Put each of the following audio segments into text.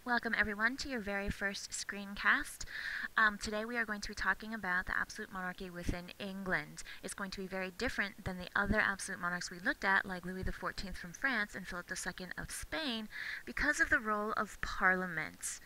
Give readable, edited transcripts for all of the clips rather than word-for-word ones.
Welcome everyone to your very first screencast. Today we are going to be talking about the absolute monarchy within England. It's going to be very different than the other absolute monarchs we looked at, like Louis XIV from France and Philip II of Spain, because of the role of Parliament.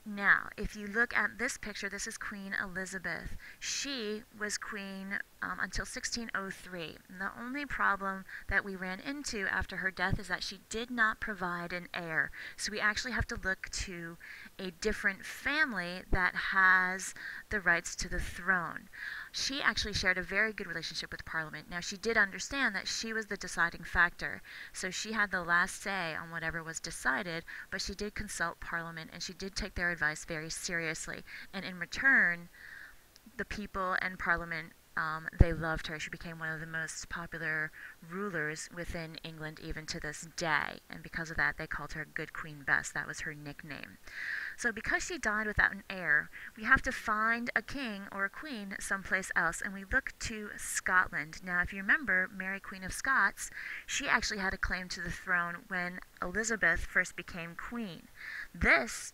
Now, if you look at this picture, this is Queen Elizabeth. She was queen until 1603. And the only problem that we ran into after her death is that she did not provide an heir. So we actually have to look to a different family that has the rights to the throne. She actually shared a very good relationship with Parliament. Now, she did understand that she was the deciding factor, so she had the last say on whatever was decided, but she did consult Parliament and she did take their advice very seriously. And in return, the people and Parliament, they loved her. She became one of the most popular rulers within England even to this day. And because of that, they called her Good Queen Bess. That was her nickname. So because she died without an heir, we have to find a king or a queen someplace else, and we look to Scotland. Now, if you remember, Mary, Queen of Scots, she actually had a claim to the throne when Elizabeth first became queen. This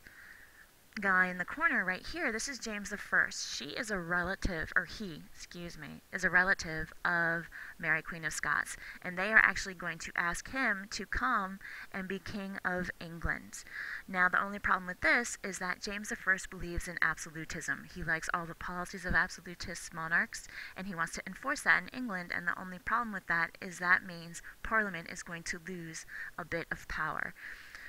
guy in the corner right here, this is James I. She is a relative, or he, excuse me, is a relative of Mary, Queen of Scots. And they are actually going to ask him to come and be King of England. Now, the only problem with this is that James I believes in absolutism. He likes all the policies of absolutist monarchs, and he wants to enforce that in England. And the only problem with that is that means Parliament is going to lose a bit of power.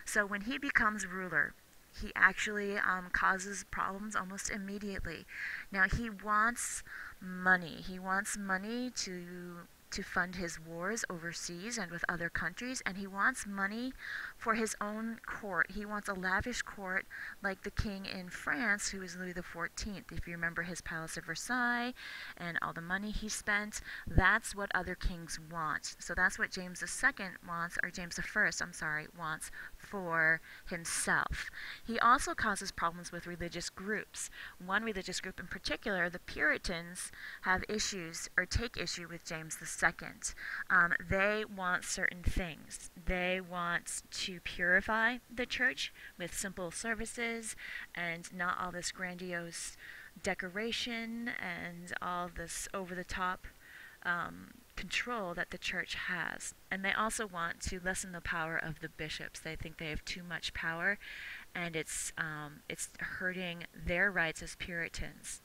So when he becomes ruler, he actually causes problems almost immediately. Now, he wants money. He wants money to fund his wars overseas and with other countries, and he wants money for his own court. He wants a lavish court like the king in France, who is Louis XIV. If you remember his Palace of Versailles and all the money he spent, that's what other kings want. So that's what James II wants, or James I, I'm sorry, wants for himself. He also causes problems with religious groups. One religious group in particular, the Puritans, have issues or take issue with James II. They want certain things. They want to purify the church with simple services and not all this grandiose decoration and all this over-the-top control that the church has. And they also want to lessen the power of the bishops. They think they have too much power, and it's hurting their rights as Puritans.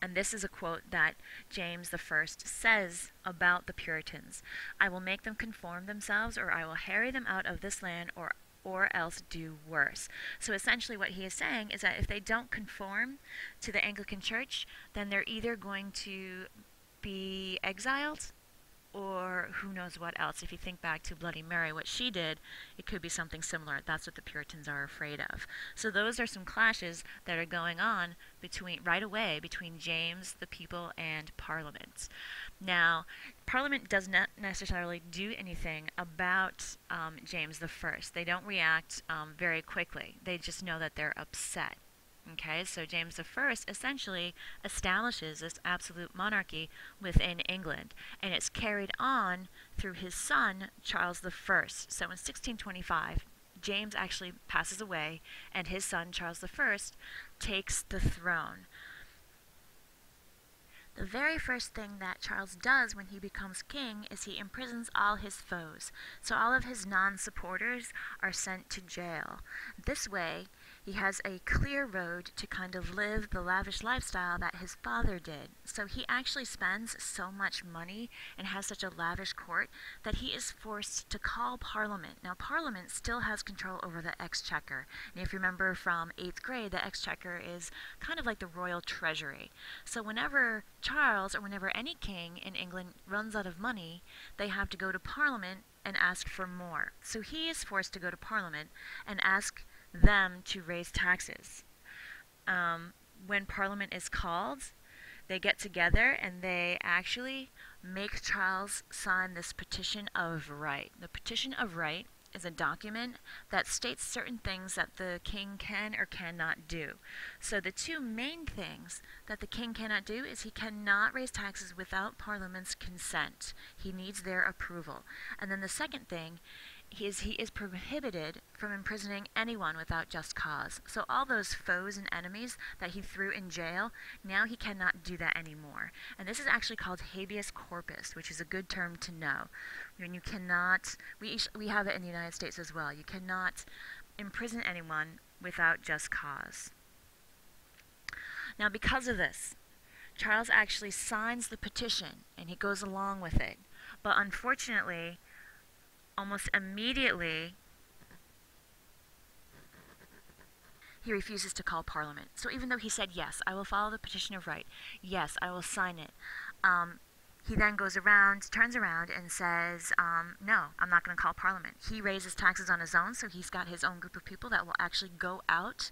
And this is a quote that James I says about the Puritans. "I will make them conform themselves, or I will harry them out of this land, or else do worse." So essentially what he is saying is that if they don't conform to the Anglican Church, then they're either going to be exiled or who knows what else. If you think back to Bloody Mary, what she did, it could be something similar. That's what the Puritans are afraid of. So those are some clashes that are going on right away between James, the people, and Parliament. Now, Parliament does not necessarily do anything about James I. They don't react very quickly. They just know that they're upset. Okay, so James I essentially establishes this absolute monarchy within England, and it's carried on through his son, Charles I. So in 1625, James actually passes away, and his son, Charles I, takes the throne. The very first thing that Charles does when he becomes king is he imprisons all his foes. So all of his non-supporters are sent to jail. This way, he has a clear road to kind of live the lavish lifestyle that his father did. So he actually spends so much money and has such a lavish court that he is forced to call Parliament. Now, Parliament still has control over the exchequer. And if you remember from 8th grade, the exchequer is kind of like the royal treasury. So whenever Charles, or whenever any king in England runs out of money, they have to go to Parliament and ask for more. So he is forced to go to Parliament and ask them to raise taxes. When Parliament is called, they get together and they actually make Charles sign this Petition of Right. The Petition of Right is a document that states certain things that the king can or cannot do. So the two main things that the king cannot do is he cannot raise taxes without Parliament's consent. He needs their approval. And then the second thing he is prohibited from imprisoning anyone without just cause. So all those foes and enemies that he threw in jail, now he cannot do that anymore. And this is actually called habeas corpus, which is a good term to know. When you cannot, we have it in the United States as well. You cannot imprison anyone without just cause. Now, because of this, Charles actually signs the petition and he goes along with it. But unfortunately, almost immediately, he refuses to call Parliament. So even though he said, yes, I will follow the petition of right, yes, I will sign it, he then turns around and says, no, I'm not going to call Parliament. He raises taxes on his own, so he's got his own group of people that will actually go out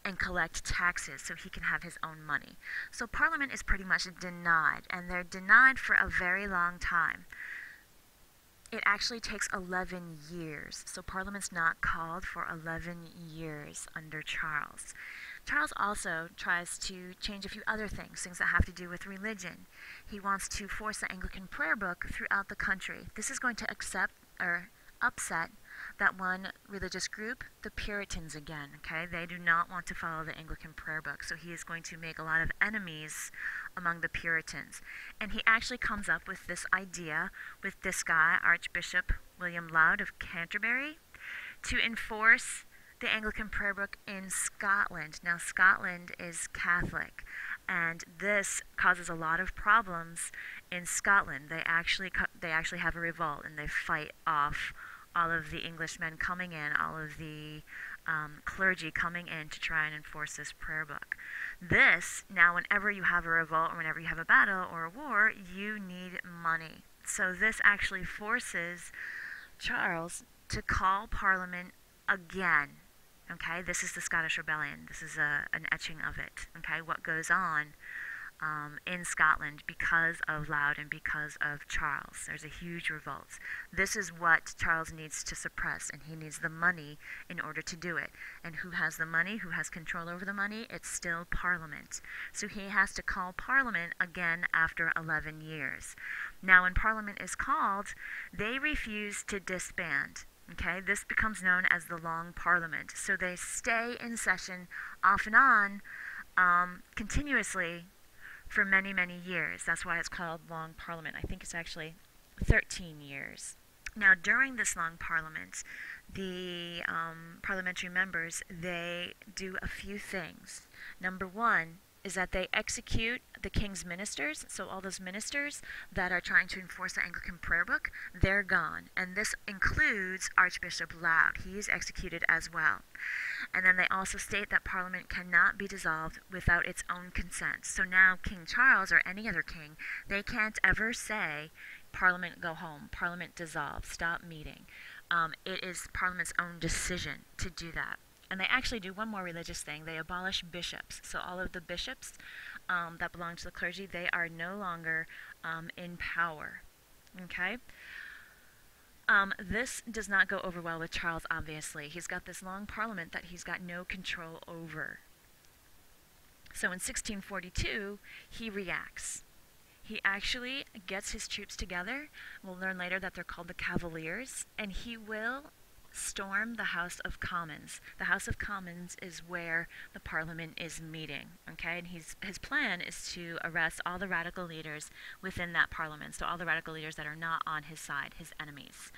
and collect taxes so he can have his own money. So Parliament is pretty much denied, and they're denied for a very long time. It actually takes 11 years, so Parliament's not called for 11 years under Charles. Charles also tries to change a few other things that have to do with religion. He wants to force the Anglican prayer book throughout the country. This is going to upset that one religious group, the Puritans again, okay? They do not want to follow the Anglican prayer book, so he is going to make a lot of enemies among the Puritans. And he actually comes up with this idea with this guy, Archbishop William Laud of Canterbury, to enforce the Anglican prayer book in Scotland. Now, Scotland is Catholic, and this causes a lot of problems in Scotland. They actually have a revolt, and they fight off all of the Englishmen coming in, all of the clergy coming in to try and enforce this prayer book. Now, whenever you have a revolt or whenever you have a battle or a war, you need money. So this actually forces Charles to call Parliament again. Okay, this is the Scottish Rebellion. This is an etching of it. Okay, what goes on in Scotland because of Laud and because of Charles. There's a huge revolt. This is what Charles needs to suppress, and he needs the money in order to do it. And who has the money? Who has control over the money? It's still Parliament. So he has to call Parliament again after 11 years. Now, when Parliament is called, they refuse to disband. Okay, this becomes known as the Long Parliament. So they stay in session off and on continuously for many, many years. That's why it's called Long Parliament. I think it's actually 13 years. Now, during this Long Parliament, the parliamentary members, they do a few things. Number one is that they execute the king's ministers. So all those ministers that are trying to enforce the Anglican prayer book, they're gone. And this includes Archbishop Laud. He is executed as well. And then they also state that Parliament cannot be dissolved without its own consent. So now King Charles or any other king, they can't ever say, Parliament go home, Parliament dissolve, stop meeting. It is Parliament's own decision to do that. And they actually do one more religious thing. They abolish bishops. So all of the bishops that belong to the clergy, they are no longer in power. Okay? This does not go over well with Charles, obviously. He's got this long parliament that he's got no control over. So in 1642, he reacts. He actually gets his troops together. We'll learn later that they're called the Cavaliers, and he will storm the House of Commons. The House of Commons is where the Parliament is meeting, okay? And his plan is to arrest all the radical leaders within that Parliament, so all the radical leaders that are not on his side, his enemies.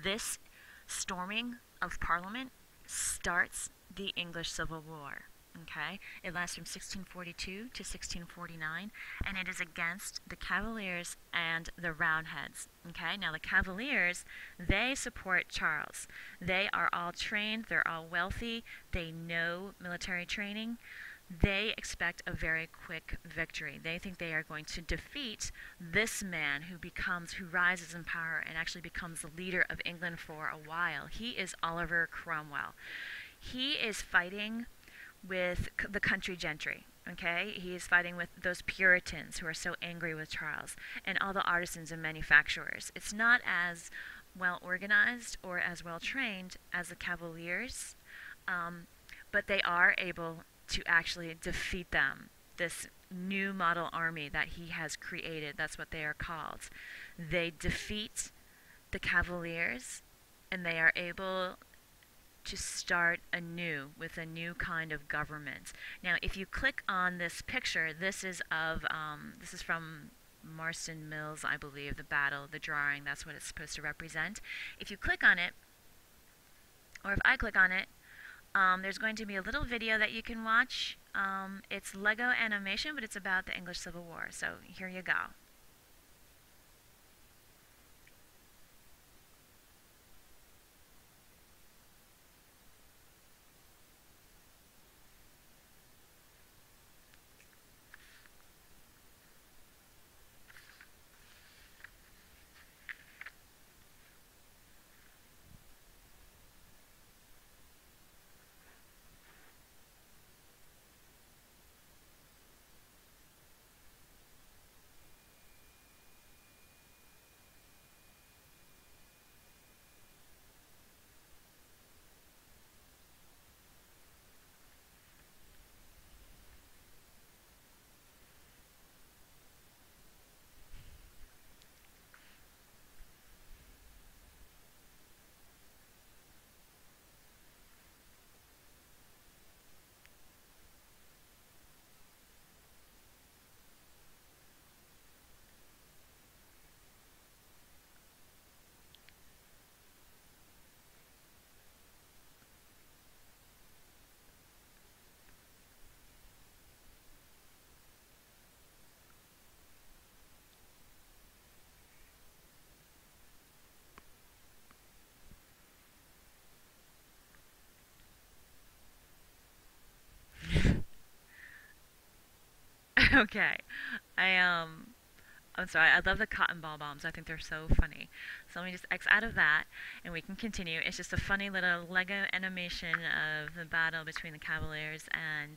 This storming of Parliament starts the English Civil War. Okay, it lasts from 1642 to 1649, and it is against the Cavaliers and the Roundheads. Okay, now the Cavaliers, they support Charles. They are all trained, they're all wealthy, they know military training. They expect a very quick victory. They think they are going to defeat this man who rises in power and actually becomes the leader of England for a while. He is Oliver Cromwell. He is fighting with the country gentry, okay? He is fighting with those Puritans who are so angry with Charles and all the artisans and manufacturers. It's not as well organized or as well trained as the Cavaliers, but they are able to actually defeat them. This new model army that he has created, that's what they are called. They defeat the Cavaliers and they are able to start anew with a new kind of government. Now, if you click on this picture, this is from Marston Mills, I believe, the battle, the drawing. That's what it's supposed to represent. If you click on it, or if I click on it, there's going to be a little video that you can watch. It's Lego animation, but it's about the English Civil War. So here you go. Okay. I I'm sorry, I love the cotton ball bombs. I think they're so funny. So let me just X out of that and we can continue. It's just a funny little Lego animation of the battle between the Cavaliers and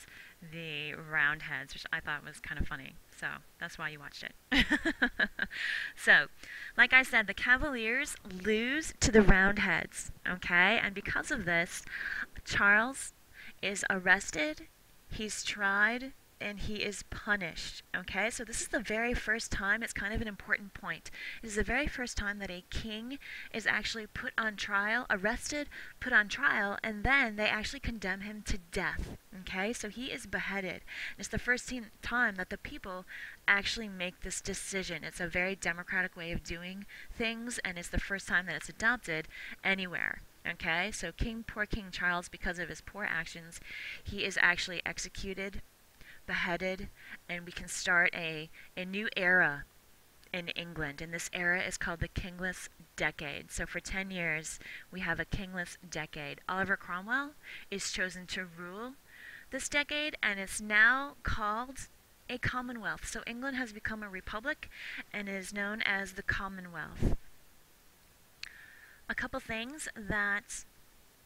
the Roundheads, which I thought was kind of funny. So that's why you watched it. So, like I said, the Cavaliers lose to the Roundheads, okay? And because of this, Charles is arrested, he's tried, and he is punished. Okay, so this is the very first time, it's kind of an important point. It is the very first time that a king is actually put on trial, arrested, put on trial, and then they actually condemn him to death. Okay, so he is beheaded. And it's the first time that the people actually make this decision. It's a very democratic way of doing things, and it's the first time that it's adopted anywhere. Okay, so poor King Charles, because of his poor actions, he is actually executed, beheaded, and we can start a new era in England. And this era is called the Kingless Decade. So for 10 years, we have a kingless decade. Oliver Cromwell is chosen to rule this decade, and it's now called a Commonwealth. So England has become a republic and is known as the Commonwealth. A couple things that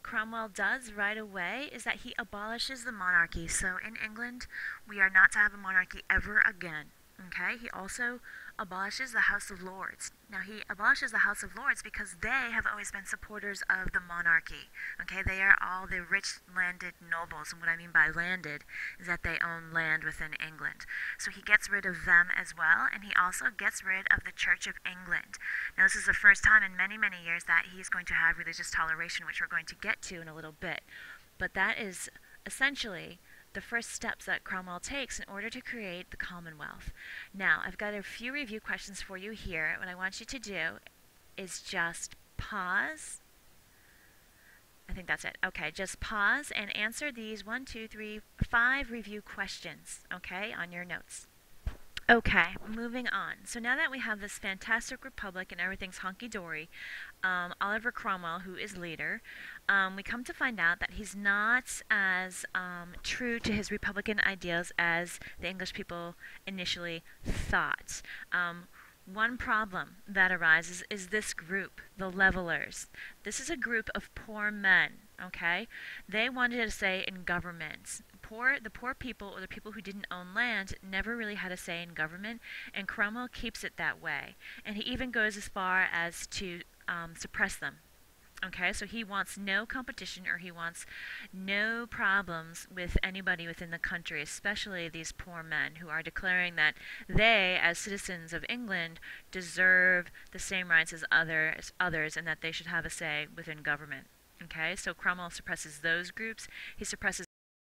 Cromwell does right away is that he abolishes the monarchy. So in England, we are not to have a monarchy ever again. Okay, he also abolishes the House of Lords. Now he abolishes the House of Lords because they have always been supporters of the monarchy. Okay, they are all the rich landed nobles, and what I mean by landed is that they own land within England. So he gets rid of them as well, and he also gets rid of the Church of England. Now this is the first time in many, many years that he's going to have religious toleration, which we're going to get to in a little bit. But that is essentially the first steps that Cromwell takes in order to create the Commonwealth. Now, I've got a few review questions for you here. What I want you to do is just pause. I think that's it. Okay, just pause and answer these 5 review questions, okay, on your notes. Okay, moving on. So now that we have this fantastic republic and everything's hunky-dory, Oliver Cromwell, who is leader, we come to find out that he's not as true to his republican ideals as the English people initially thought. One problem that arises is this group, the Levelers. This is a group of poor men, okay? They wanted a say in government. The poor people, or the people who didn't own land, never really had a say in government, and Cromwell keeps it that way. And he even goes as far as to suppress them. Okay, so he wants no competition, or he wants no problems with anybody within the country, especially these poor men who are declaring that they, as citizens of England, deserve the same rights as others, and that they should have a say within government. Okay, so Cromwell suppresses those groups. He suppresses